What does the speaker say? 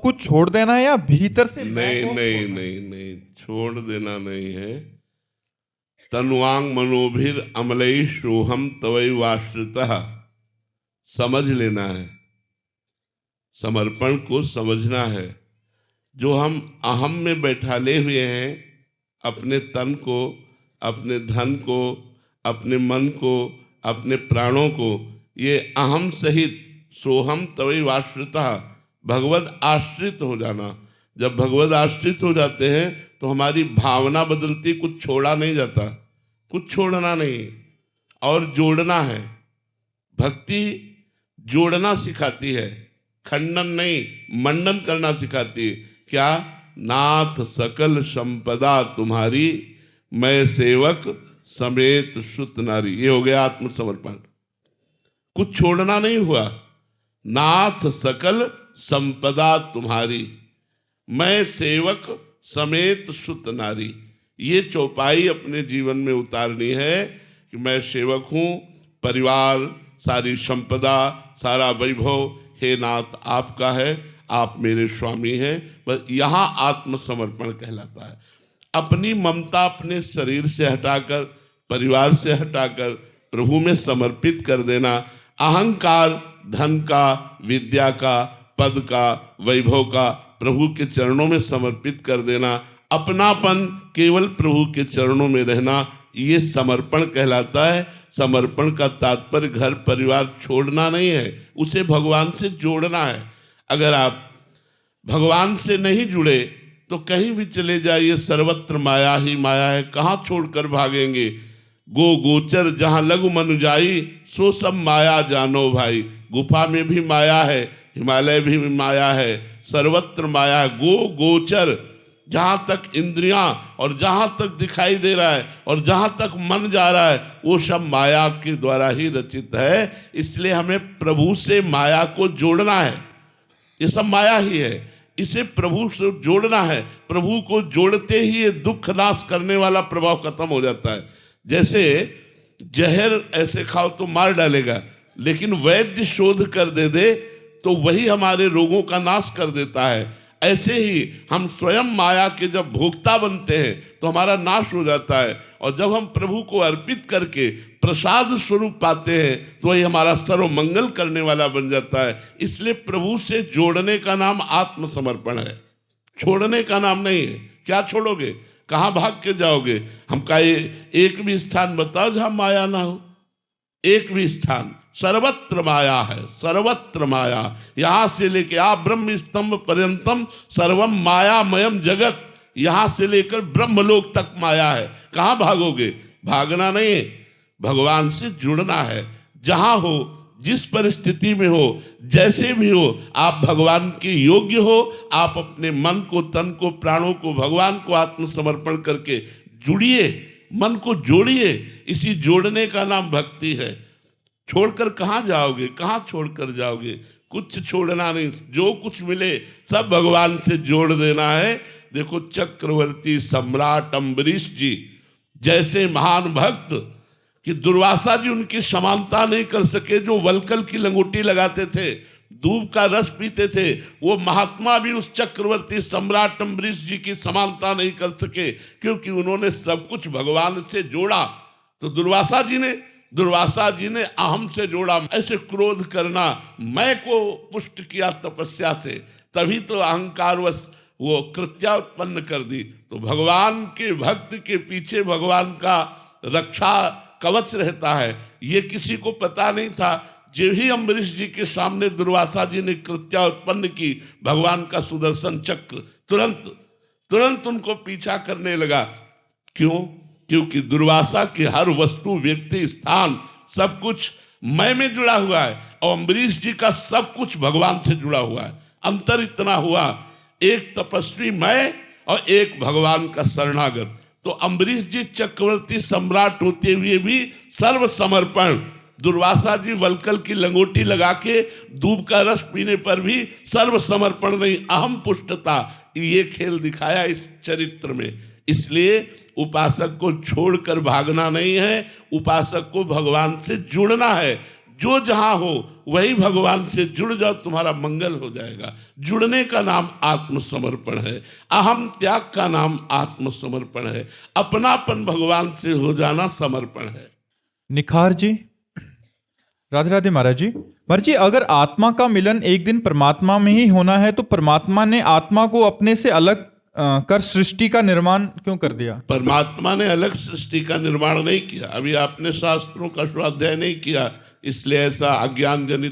कुछ छोड़ देना है या भीतर से नहीं नहीं नहीं नहीं, छोड़ देना नहीं है। तनुवांग मनोभिर अमलई सोहम तवैवाश्रितः, समझ लेना है, समर्पण को समझना है। जो हम अहम में बैठाले हुए हैं, अपने तन को, अपने धन को, अपने मन को, अपने प्राणों को, ये अहम सहित सोहम तवैवाश्रितः, भगवद आश्रित हो जाना। जब भगवद आश्रित हो जाते हैं तो हमारी भावना बदलती, कुछ छोड़ा नहीं जाता, कुछ छोड़ना नहीं और जोड़ना है। भक्ति जोड़ना सिखाती है, खंडन नहीं, मंडन करना सिखाती है। क्या? नाथ सकल संपदा तुम्हारी, मैं सेवक समेत सुत नारी। ये हो गया आत्मसमर्पण। कुछ छोड़ना नहीं हुआ। नाथ सकल संपदा तुम्हारी, मैं सेवक समेत सुत नारी। ये चौपाई अपने जीवन में उतारनी है कि मैं सेवक हूँ, परिवार, सारी संपदा, सारा वैभव हे नाथ आपका है, आप मेरे स्वामी हैं। बस यहाँ आत्मसमर्पण कहलाता है। अपनी ममता अपने शरीर से हटाकर, परिवार से हटाकर प्रभु में समर्पित कर देना। अहंकार धन का, विद्या का, पद का, वैभव का प्रभु के चरणों में समर्पित कर देना। अपनापन केवल प्रभु के चरणों में रहना, ये समर्पण कहलाता है। समर्पण का तात्पर्य घर परिवार छोड़ना नहीं है, उसे भगवान से जोड़ना है। अगर आप भगवान से नहीं जुड़े तो कहीं भी चले जाइए, सर्वत्र माया ही माया है, कहाँ छोड़कर भागेंगे। गो गोचर जहाँ लघु मनु जाई, सो सब माया जानो भाई। गुफा में भी माया है, हिमालय भी माया है, सर्वत्र माया है। गो गोचर, जहाँ तक इंद्रियां और जहाँ तक दिखाई दे रहा है और जहाँ तक मन जा रहा है, वो सब माया के द्वारा ही रचित है। इसलिए हमें प्रभु से माया को जोड़ना है। ये सब माया ही है, इसे प्रभु से जोड़ना है। प्रभु को जोड़ते ही ये दुख नाश करने वाला प्रभाव खत्म हो जाता है। जैसे जहर ऐसे खाओ तो मार डालेगा, लेकिन वैद्य शोध कर दे तो वही हमारे रोगों का नाश कर देता है। ऐसे ही हम स्वयं माया के जब भोक्ता बनते हैं तो हमारा नाश हो जाता है, और जब हम प्रभु को अर्पित करके प्रसाद स्वरूप पाते हैं तो वही हमारा सर्व मंगल करने वाला बन जाता है। इसलिए प्रभु से जोड़ने का नाम आत्मसमर्पण है, छोड़ने का नाम नहीं है। क्या छोड़ोगे? कहाँ भाग के जाओगे? हम का एक भी स्थान बताओ जहाँ माया ना हो। एक भी स्थान, सर्वत्र माया है, सर्वत्र माया। यहाँ से लेके आप ब्रह्म स्तंभ पर्यंतम सर्वम मायामयम जगत, यहाँ से लेकर ब्रह्मलोक तक माया है। कहाँ भागोगे? भागना नहीं, भगवान से जुड़ना है। जहाँ हो, जिस परिस्थिति में हो, जैसे भी हो, आप भगवान के योग्य हो। आप अपने मन को, तन को, प्राणों को भगवान को आत्मसमर्पण करके जुड़िए, मन को जोड़िए। इसी जोड़ने का नाम भक्ति है। छोड़कर कहाँ जाओगे? कहाँ छोड़कर जाओगे? कुछ छोड़ना नहीं। जो कुछ मिले सब भगवान से जोड़ देना है। देखो, चक्रवर्ती सम्राट अम्बरीश जी जैसे महान भक्त कि दुर्वासा जी उनकी समानता नहीं कर सके। जो वलकल की लंगोटी लगाते थे, दूब का रस पीते थे, वो महात्मा भी उस चक्रवर्ती सम्राट अम्बरीश जी की समानता नहीं कर सके, क्योंकि उन्होंने सब कुछ भगवान से जोड़ा। तो दुर्वासा जी ने अहम से जोड़ा। ऐसे क्रोध करना, मैं को पुष्ट किया तपस्या से, तभी तो अहंकारवश वो कृत्या उत्पन्न कर दी। तो भगवान के भक्त के पीछे भगवान का रक्षा कवच रहता है, ये किसी को पता नहीं था। जो ही अम्बरीश जी के सामने दुर्वासा जी ने कृत्या उत्पन्न की, भगवान का सुदर्शन चक्र तुरंत उनको पीछा करने लगा। क्यों? क्योंकि दुर्वासा के हर वस्तु, व्यक्ति, स्थान, सब कुछ मैं में जुड़ा हुआ है, और अम्बरीश जी का सब कुछ भगवान से जुड़ा हुआ है। अंतर इतना हुआ, एक तपस्वी मैं और एक भगवान का शरणागत। तो अम्बरीश जी चक्रवर्ती सम्राट होते हुए भी सर्व समर्पण, दुर्वासा जी वलकल की लंगोटी लगा के दूब का रस पीने पर भी सर्व समर्पण नहीं, अहम पुष्टता, ये खेल दिखाया इस चरित्र में। इसलिए उपासक को छोड़कर भागना नहीं है, उपासक को भगवान से जुड़ना है। जो जहां हो वही भगवान से जुड़ जाओ, तुम्हारा मंगल हो जाएगा। जुड़ने का नाम आत्मसमर्पण है, अहम त्याग का नाम आत्मसमर्पण है, अपनापन भगवान से हो जाना समर्पण है। निखार जी, राधे राधे महाराज जी। महाराज जी, अगर आत्मा का मिलन एक दिन परमात्मा में ही होना है तो परमात्मा ने आत्मा को अपने से अलग कर सृष्टि का निर्माण क्यों कर दिया? परमात्मा ने अलग सृष्टि का निर्माण नहीं किया। अभी आपने शास्त्रों का स्वाध्याय नहीं किया, इसलिए ऐसा अज्ञान जनित